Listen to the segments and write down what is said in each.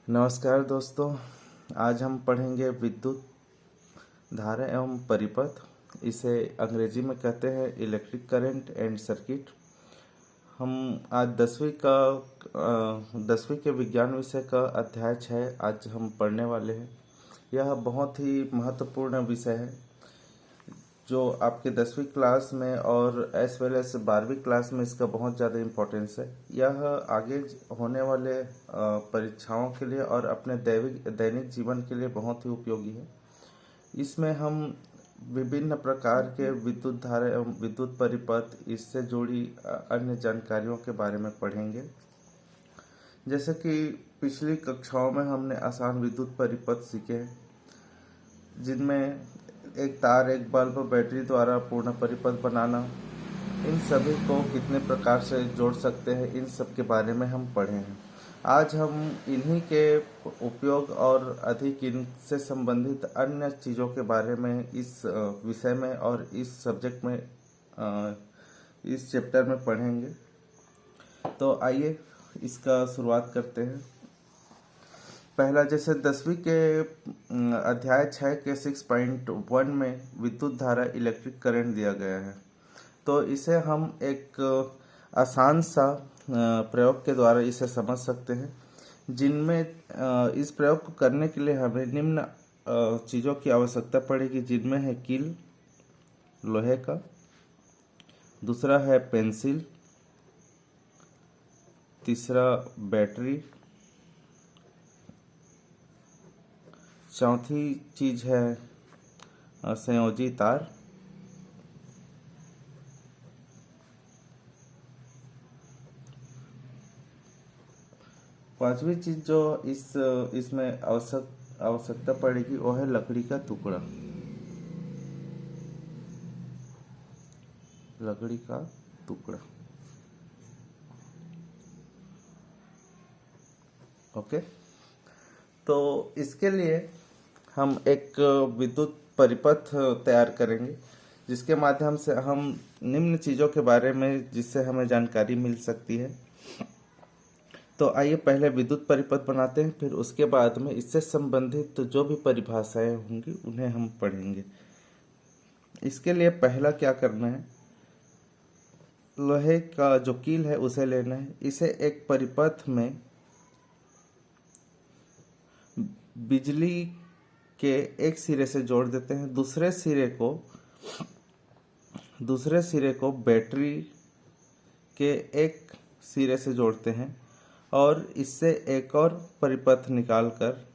नमस्कार दोस्तों। आज हम पढ़ेंगे विद्युत धारा एवं परिपथ। इसे अंग्रेजी में कहते हैं इलेक्ट्रिक करंट एंड सर्किट। हम आज 10वीं के विज्ञान विषय का अध्याय 6 आज हम पढ़ने वाले हैं। यह बहुत ही महत्वपूर्ण विषय है जो आपके 10वीं क्लास में और एज वेल एज 12वीं क्लास में इसका बहुत ज़्यादा इम्पोर्टेंस है। यह आगे होने वाले परीक्षाओं के लिए और अपने दैनिक जीवन के लिए बहुत ही उपयोगी है। इसमें हम विभिन्न प्रकार के विद्युत धारा एवं विद्युत परिपथ, इससे जुड़ी अन्य जानकारियों के बारे में पढ़ेंगे। जैसे कि पिछली कक्षाओं में हमने आसान विद्युत परिपथ सीखे हैं, जिनमें एक तार, एक बल्ब, बैटरी द्वारा पूर्ण परिपथ बनाना, इन सभी को कितने प्रकार से जोड़ सकते हैं, इन सब के बारे में हम पढ़े हैं। आज हम इन्हीं के उपयोग और अधिक इनसे संबंधित अन्य चीज़ों के बारे में इस विषय में और इस सब्जेक्ट में, इस चैप्टर में पढ़ेंगे। तो आइए इसका शुरुआत करते हैं। पहला, जैसे 10वीं के अध्याय 6 के 6.1 में विद्युत धारा इलेक्ट्रिक करंट दिया गया है। तो इसे हम एक आसान सा प्रयोग के द्वारा इसे समझ सकते हैं, जिनमें इस प्रयोग को करने के लिए हमें निम्न चीज़ों की आवश्यकता पड़ेगी, जिनमें है कील लोहे का, दूसरा है पेंसिल, तीसरा बैटरी, चौथी चीज है संयोजी तार, पांचवी चीज जो इसमें आवश्यकता पड़ेगी वो है लकड़ी का टुकड़ा। लकड़ी का टुकड़ा, ओके। तो इसके लिए हम एक विद्युत परिपथ तैयार करेंगे, जिसके माध्यम से हम निम्न चीज़ों के बारे में, जिससे हमें जानकारी मिल सकती है। तो आइए पहले विद्युत परिपथ बनाते हैं, फिर उसके बाद में इससे संबंधित जो भी परिभाषाएं होंगी उन्हें हम पढ़ेंगे। इसके लिए पहला क्या करना है, लोहे का जो कील है उसे लेना है। इसे एक परिपथ में बिजली के एक सिरे से जोड़ देते हैं, दूसरे सिरे को बैटरी के एक सिरे से जोड़ते हैं और इससे एक और परिपथ निकालकर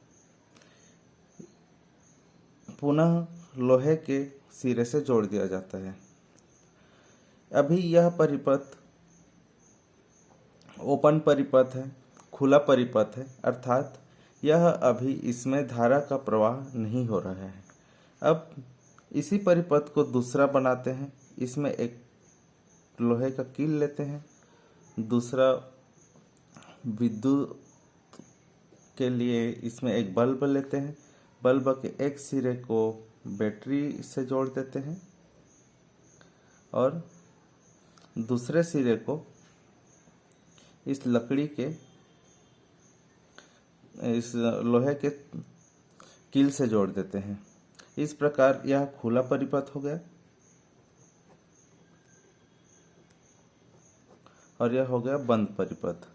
पुनः लोहे के सिरे से जोड़ दिया जाता है। अभी यह परिपथ ओपन परिपथ है, खुला परिपथ है, अर्थात यह अभी इसमें धारा का प्रवाह नहीं हो रहा है। अब इसी परिपथ को दूसरा बनाते हैं। इसमें एक लोहे का कील लेते हैं, दूसरा विद्युत के लिए इसमें एक बल्ब लेते हैं, बल्ब के एक सिरे को बैटरी से जोड़ देते हैं और दूसरे सिरे को इस लोहे के कील से जोड़ देते हैं। इस प्रकार यह खुला परिपथ हो गया और यह हो गया बंद परिपथ।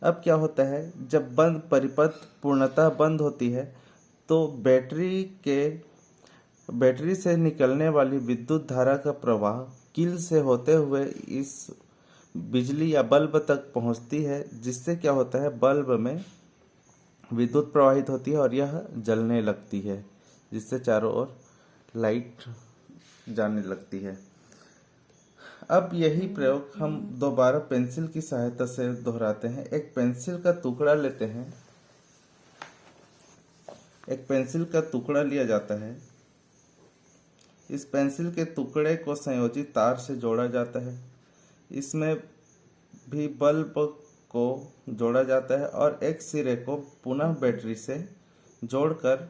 अब क्या होता है, जब बंद परिपथ पूर्णतः बंद होती है तो बैटरी से निकलने वाली विद्युत धारा का प्रवाह कील से होते हुए इस बिजली या बल्ब तक पहुंचती है, जिससे क्या होता है, बल्ब में विद्युत प्रवाहित होती है और यह जलने लगती है, जिससे चारों ओर लाइट जाने लगती है। अब यही प्रयोग हम दोबारा पेंसिल की सहायता से दोहराते हैं। एक पेंसिल का टुकड़ा लेते हैं, एक पेंसिल का टुकड़ा लिया जाता है। इस पेंसिल के टुकड़े को संयोजी तार से जोड़ा जाता है। इसमें भी बल्ब को जोड़ा जाता है और एक सिरे को पुनः बैटरी से जोड़कर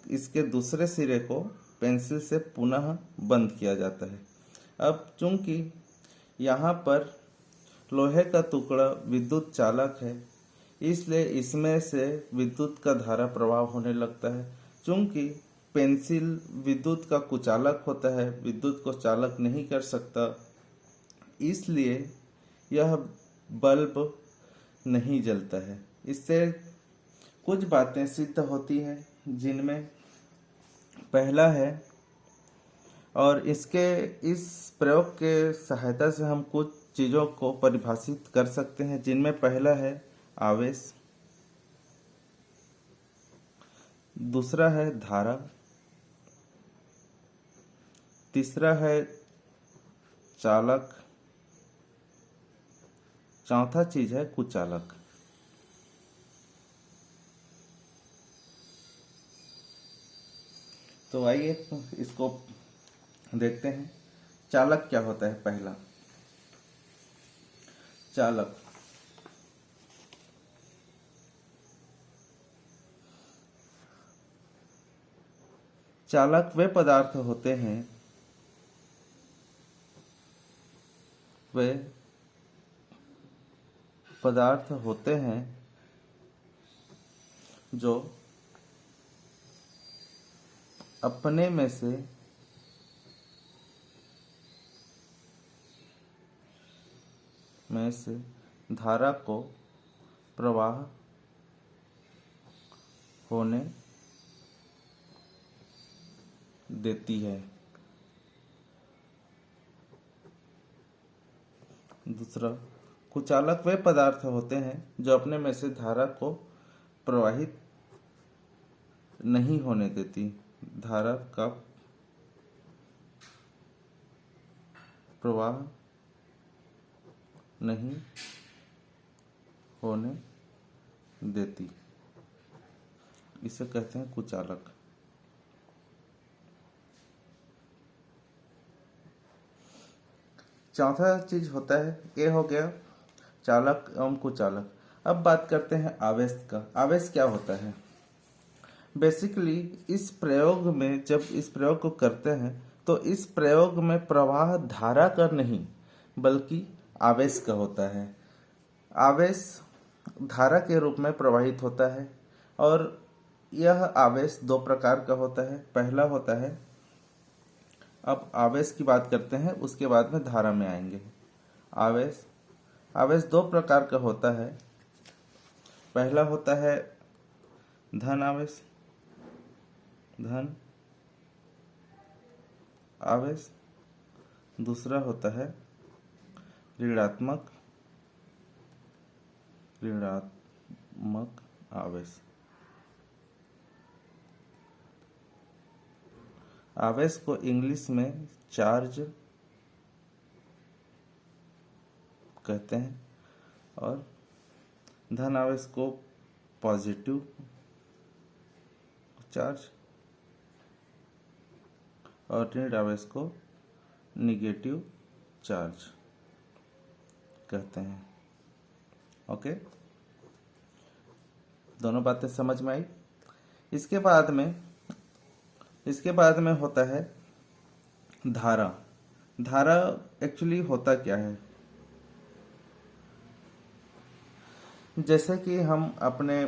इसके दूसरे सिरे को पेंसिल से पुनः बंद किया जाता है। अब चूंकि यहाँ पर लोहे का टुकड़ा विद्युत चालक है, इसलिए इसमें से विद्युत का धारा प्रवाह होने लगता है। चूंकि पेंसिल विद्युत का कुचालक होता है, विद्युत को चालक नहीं कर सकता, इसलिए यह बल्ब नहीं जलता है। इससे कुछ बातें सिद्ध होती हैं, जिनमें पहला है, और इस प्रयोग के सहायता से हम कुछ चीज़ों को परिभाषित कर सकते हैं, जिनमें पहला है आवेश, दूसरा है धारा, तीसरा है चालक, चौथा चीज है कुचालक। तो आइए इसको देखते हैं। चालक क्या होता है? पहला, चालक चालक वे पदार्थ होते हैं, जो अपने में से धारा को प्रवाह होने देती है। दूसरा, कुचालक वे पदार्थ होते हैं जो अपने में से धारा को प्रवाहित नहीं होने देती, धारा का प्रवाह नहीं होने देती, इसे कहते हैं कुचालक। चौथा चीज होता है, ये हो गया चालक एवं कुचालक। अब बात करते हैं आवेश का। आवेश क्या होता है? बेसिकली इस प्रयोग में, जब इस प्रयोग को करते हैं तो इस प्रयोग में प्रवाह धारा का नहीं बल्कि आवेश का होता है। आवेश धारा के रूप में प्रवाहित होता है, और यह आवेश दो प्रकार का होता है। पहला होता है, अब आवेश की बात करते हैं, उसके बाद में धारा में आएंगे। आवेश दो प्रकार का होता है। पहला होता है धन आवेश, दूसरा होता है ऋणात्मक आवेश। आवेश को इंग्लिश में चार्ज कहते हैं, और धन आवेश को पॉजिटिव चार्ज, और ऋण आवेश को निगेटिव चार्ज कहते हैं। ओके, दोनों बातें समझ में आई। इसके बाद में होता है धारा। धारा एक्चुअली होता क्या है? जैसे कि हम अपने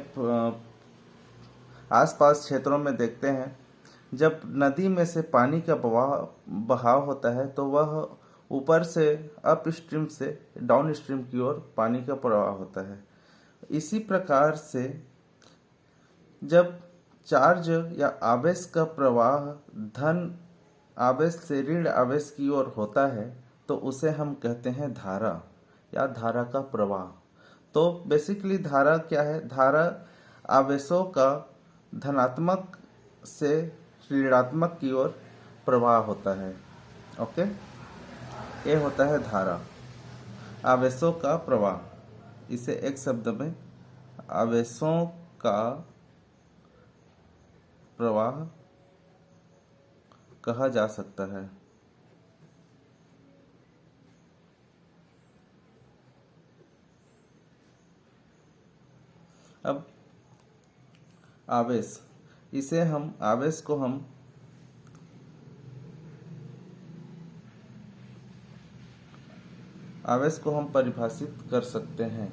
आसपास क्षेत्रों में देखते हैं, जब नदी में से पानी का बहाव होता है तो वह ऊपर से अप स्ट्रीम से डाउन स्ट्रीम की ओर पानी का प्रवाह होता है। इसी प्रकार से जब चार्ज या आवेश का प्रवाह धन आवेश से ऋण आवेश की ओर होता है तो उसे हम कहते हैं धारा या धारा का प्रवाह। तो बेसिकली धारा क्या है? धारा आवेशों का धनात्मक से ऋणात्मक की ओर प्रवाह होता है। ओके, ये होता है धारा, आवेशों का प्रवाह। इसे एक शब्द में आवेशों का प्रवाह कहा जा सकता है। अब आवेश को हम आवेश को हम परिभाषित कर सकते हैं।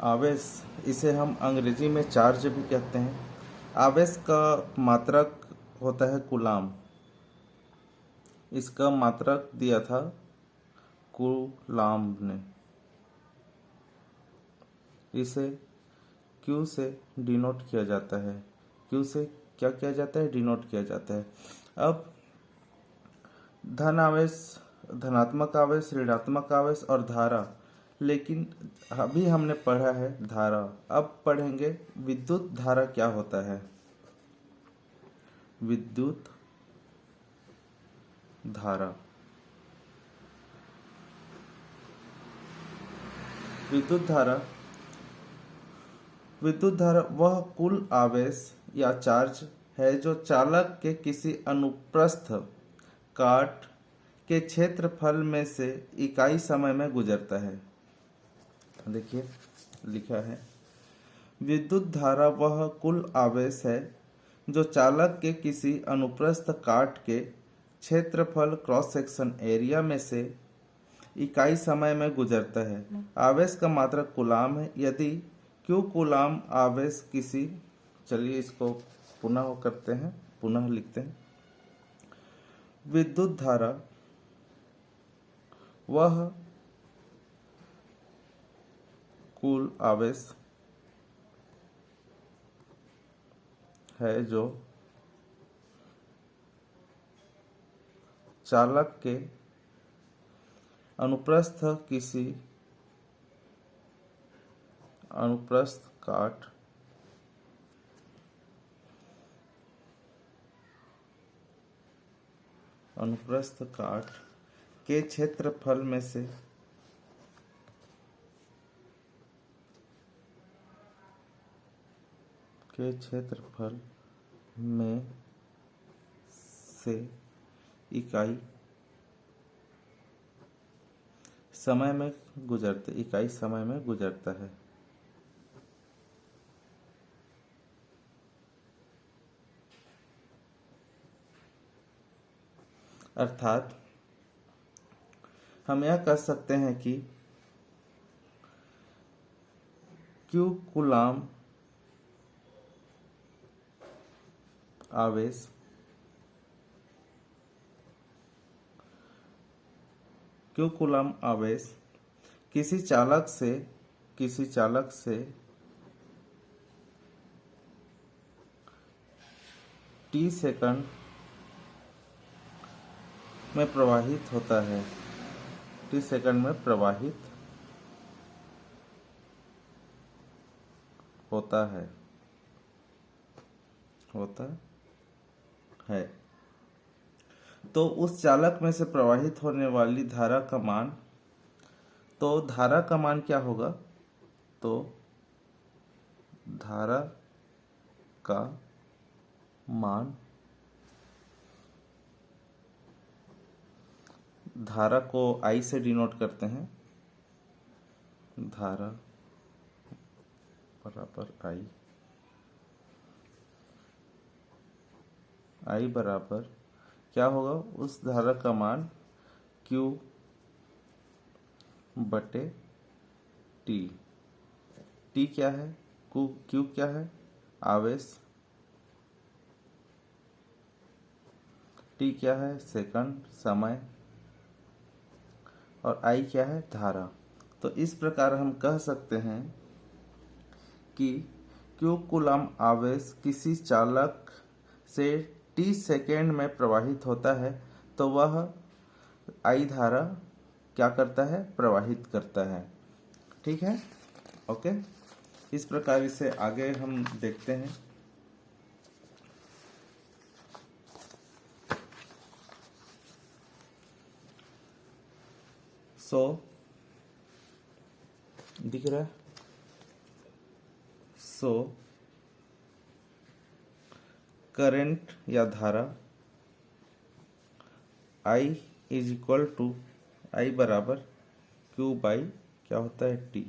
आवेश, इसे हम अंग्रेजी में चार्ज भी कहते हैं। आवेश का मात्रक होता है कूलाम। इसका मात्रक दिया था कूलाम ने। इसे Q से डिनोट किया जाता है। Q से क्या किया जाता है? डिनोट किया जाता है। अब धन आवेश, धनात्मक आवेश, ऋणात्मक आवेश और धारा, लेकिन अभी हमने पढ़ा है धारा। अब पढ़ेंगे विद्युत धारा क्या होता है। विद्युत धारा, विद्युत धारा, विद्युत धारा वह कुल आवेश या चार्ज है जो चालक के किसी अनुप्रस्थ काट के क्षेत्रफल में से इकाई समय में गुजरता है। देखिए लिखा है, विद्युत धारा वह कुल आवेश है जो चालक के किसी अनुप्रस्थ काट के क्षेत्रफल क्रॉस सेक्शन एरिया में से इकाई समय में गुजरता है। आवेश का मात्रक कूलाम है। यदि Q कूलाम आवेश किसी, चलिए इसको पुनः करते हैं, पुनः लिखते हैं। विद्युत धारा वह कुल आवेश है जो चालक के अनुप्रस्थ किसी अनुप्रस्थ काट के क्षेत्रफल में से इकाई समय में गुजरता है। अर्थात हम यह कह सकते हैं कि Q कूलाम आवेश किसी चालक से t सेकंड में प्रवाहित होता है। t सेकंड में प्रवाहित होता है। तो उस चालक में से प्रवाहित होने वाली धारा का मान, तो धारा का मान क्या होगा? तो धारा का मान, धारा को I से डिनोट करते हैं। धारा बराबर I बराबर क्या होगा? उस धारा का मान Q बटे T। T क्या है? Q क्या है? आवेश। T क्या है? सेकंड, समय। और I क्या है? धारा। तो इस प्रकार हम कह सकते हैं कि Q कूलाम आवेश किसी चालक से t सेकेंड में प्रवाहित होता है, तो वह I धारा क्या करता है? प्रवाहित करता है। ठीक है, ओके। इस प्रकार इसे आगे हम देखते हैं। दिख रहा है? करंट या धारा I is equal to I बराबर Q बाई क्या होता है? T।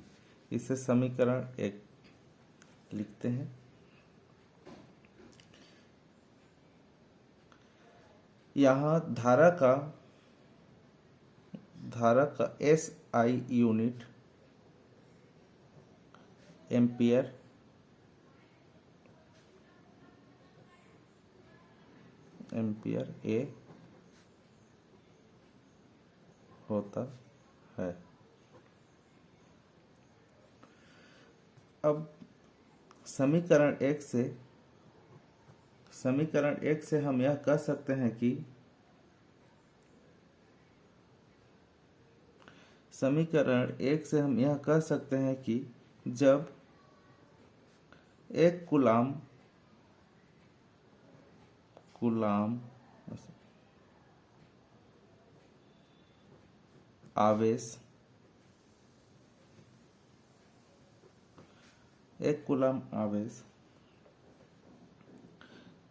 इसे समीकरण 1 लिखते हैं। यहाँ धारा का धारा का SI यूनिट एम्पियर A होता है। अब समीकरण एक से हम यह कह सकते हैं कि जब एक कूलाम आवेश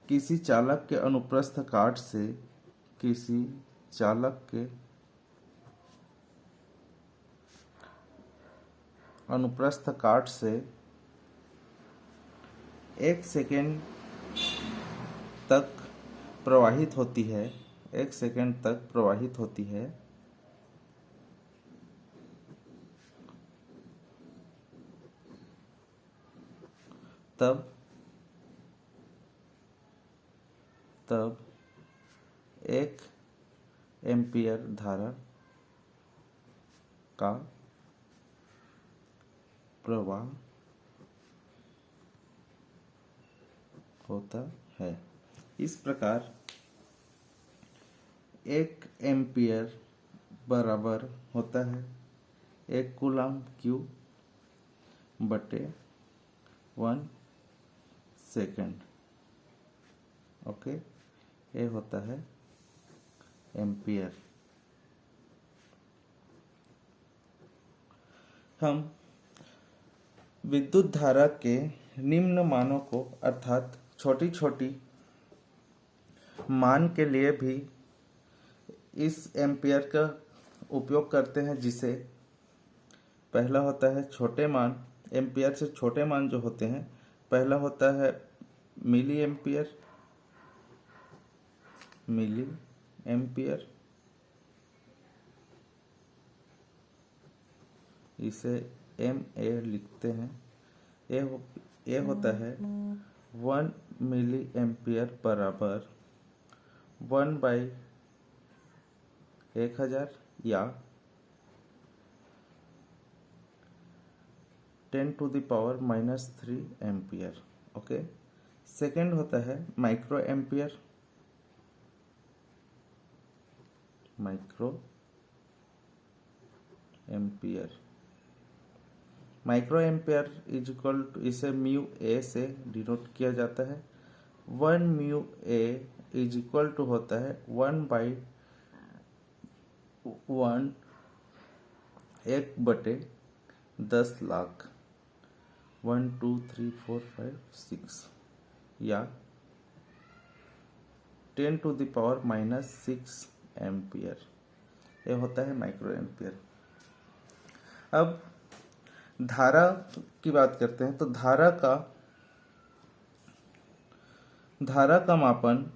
किसी चालक के अनुप्रस्थ काट से 1 सेकेंड तक प्रवाहित होती है, तब 1 एम्पियर धारा का प्रवाह होता है। इस प्रकार 1 एम्पियर बराबर होता है 1 कूलम Q बटे 1 सेकेंड। ओके, ये होता है एम्पियर। हम विद्युत धारा के निम्न मानों को अर्थात छोटी छोटी मान के लिए भी इस एम्पियर का उपयोग करते हैं, जिसे पहला होता है छोटे मान, एम्पियर से छोटे मान जो होते हैं, पहला होता है मिली एम्पियर, इसे MA लिखते हैं। ये होता है 1 मिली एम्पियर बराबर 1/1000 या 10⁻³ एम्पियर। ओके, सेकेंड होता है micro ampere is equal to, इसे म्यू ए से डिनोट किया जाता है। 1 mu A is equal to होता है 1/1 1/10 लाख 1 2 3 4 5 6 या 10⁻⁻6 एम्पियर। ये होता है माइक्रो एम्पियर। अब धारा की बात करते हैं, तो धारा का मापन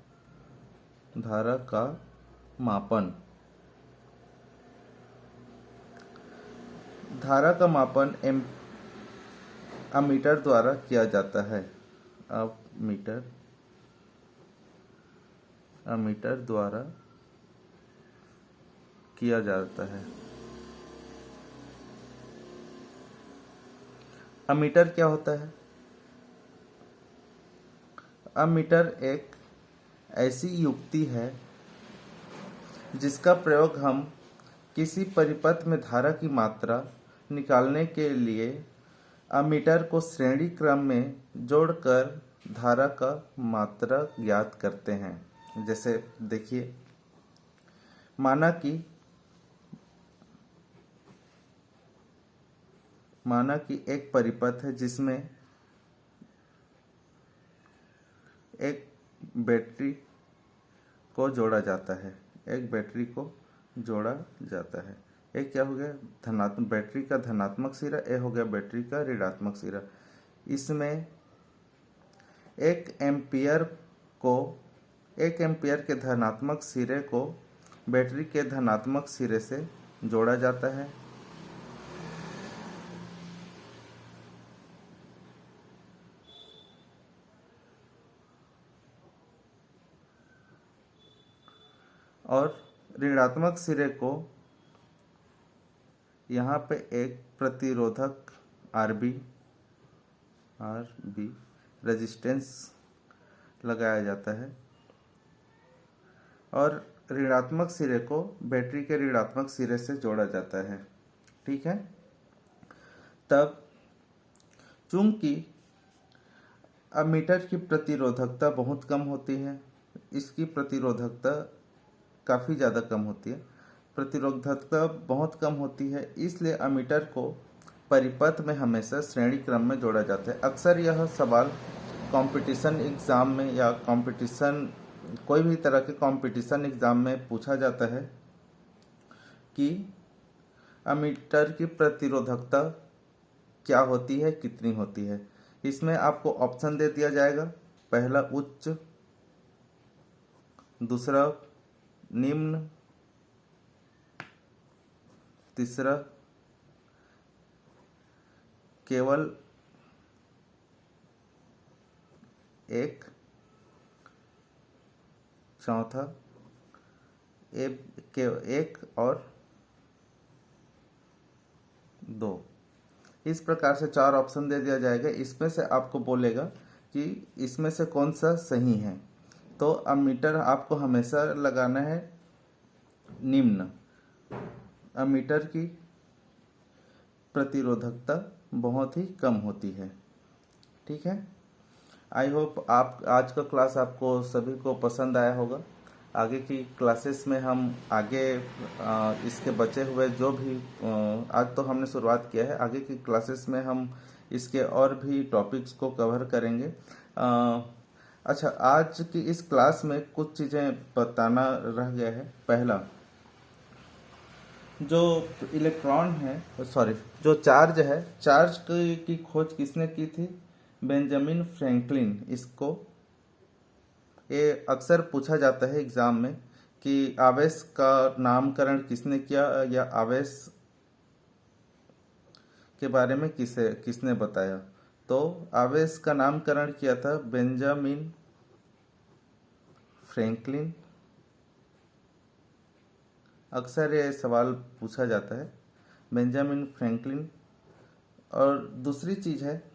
अमीटर द्वारा किया जाता है। अब अमीटर द्वारा किया जाता है। अमीटर क्या होता है? अमीटर एक ऐसी युक्ति है जिसका प्रयोग हम किसी परिपथ में धारा की मात्रा निकालने के लिए अमीटर को श्रेणी क्रम में जोड़कर धारा का मात्रा ज्ञात करते हैं। जैसे देखिए, माना कि एक परिपथ है जिसमें एक बैटरी को जोड़ा जाता है। एक क्या हो गया? धनात्मक, बैटरी का धनात्मक सिरा, ये हो गया बैटरी का ऋणात्मक सिरा। इसमें 1 एम्पियर के धनात्मक सिरे को बैटरी के धनात्मक सिरे से जोड़ा जाता है। और ऋणात्मक सिरे को यहाँ पे एक प्रतिरोधक आरबी रेजिस्टेंस लगाया जाता है और ऋणात्मक सिरे को बैटरी के ऋणात्मक सिरे से जोड़ा जाता है। ठीक है। तब चूंकि अमीटर की प्रतिरोधकता बहुत कम होती है, इसकी प्रतिरोधकता काफ़ी ज़्यादा कम होती है, प्रतिरोधकता बहुत कम होती है, इसलिए अमीटर को परिपथ में हमेशा श्रेणी क्रम में जोड़ा जाता है। अक्सर यह सवाल कंपटीशन एग्ज़ाम में या कंपटीशन कोई भी तरह के कंपटीशन एग्ज़ाम में पूछा जाता है कि अमीटर की प्रतिरोधकता क्या होती है, कितनी होती है। इसमें आपको ऑप्शन दे दिया जाएगा, पहला उच्च, दूसरा निम्न, तीसरा केवल एक, चौथा एक और दो। इस प्रकार से 4 ऑप्शन दे दिया जाएगा। इसमें से आपको बोलेगा कि इसमें से कौन सा सही है। तो अमीटर आपको हमेशा लगाना है निम्न। अमीटर की प्रतिरोधकता बहुत ही कम होती है। ठीक है। आई होप आप आज का क्लास आपको सभी को पसंद आया होगा। आगे की क्लासेस में हम आगे इसके बचे हुए जो भी आज तो हमने शुरुआत किया है, आगे की क्लासेस में हम इसके और भी टॉपिक्स को कवर करेंगे। अच्छा, आज की इस क्लास में कुछ चीज़ें बताना रह गया है। पहला, जो इलेक्ट्रॉन है, जो चार्ज है, चार्ज की खोज किसने की थी? Benjamin Franklin. इसको ये अक्सर पूछा जाता है एग्जाम में कि आवेश का नामकरण किसने किया या आवेश के बारे में किसने बताया। तो आवेश का नामकरण किया था बेंजामिन फ्रैंकलिन। अक्सर ये सवाल पूछा जाता है, बेंजामिन फ्रैंकलिन। और दूसरी चीज़ है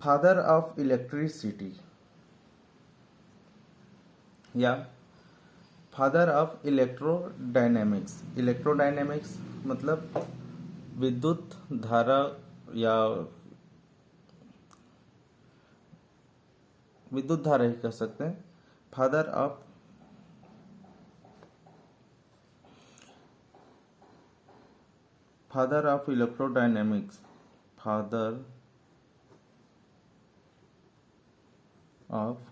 फादर ऑफ इलेक्ट्रिसिटी या फादर ऑफ इलेक्ट्रोडायनेमिक्स। इलेक्ट्रोडायनेमिक्स मतलब विद्युत धारा या विद्युत धारा ही कह सकते हैं। Father of electrodynamics, father of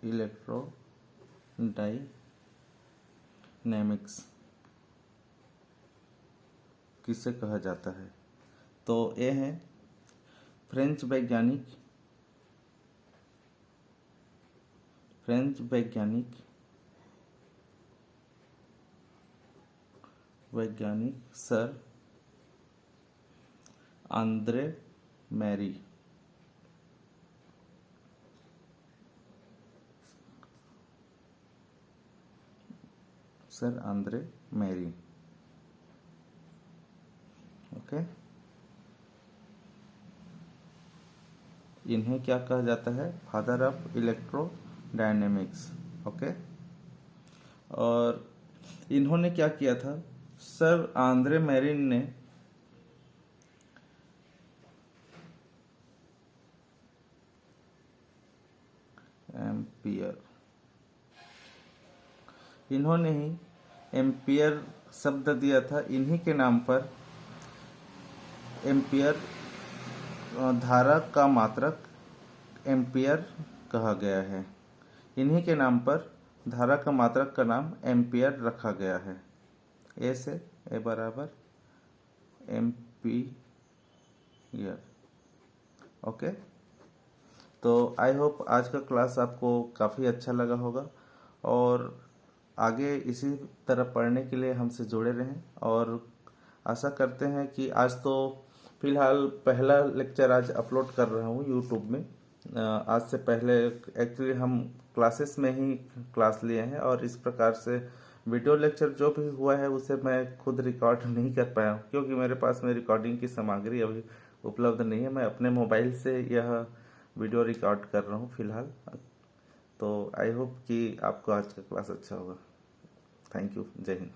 electrodynamics किसे कहा जाता है? तो ये है फ्रेंच वैज्ञानिक sir Andre Marie. Sir Andre Marie. Okay, इन्हें क्या कहा जाता है? Father of electrodynamics. ओके, और इन्होंने क्या किया था? सर आंद्रे मैरिन ने एम्पियर, इन्होंने ही एम्पियर शब्द दिया था। इन्हीं के नाम पर एम्पियर धारा का मात्रक एम्पियर कहा गया है। इन्हीं के नाम पर धारा का मात्रक का नाम एम्पियर रखा गया है। ए से ए बराबर एम्पियर। ओके, तो आई होप आज का क्लास आपको काफ़ी अच्छा लगा होगा और आगे इसी तरह पढ़ने के लिए हमसे जुड़े रहें। और आशा करते हैं कि आज तो फिलहाल पहला लेक्चर आज अपलोड कर रहा हूँ यूट्यूब में। आज से पहले एक्चुअली हम क्लासेस में ही क्लास लिए हैं और इस प्रकार से वीडियो लेक्चर जो भी हुआ है उसे मैं खुद रिकॉर्ड नहीं कर पाया हूँ, क्योंकि मेरे पास में रिकॉर्डिंग की सामग्री अभी उपलब्ध नहीं है। मैं अपने मोबाइल से यह वीडियो रिकॉर्ड कर रहा हूँ फिलहाल। तो आई होप कि आपको आज का क्लास अच्छा होगा। Thank you. जय हिंद।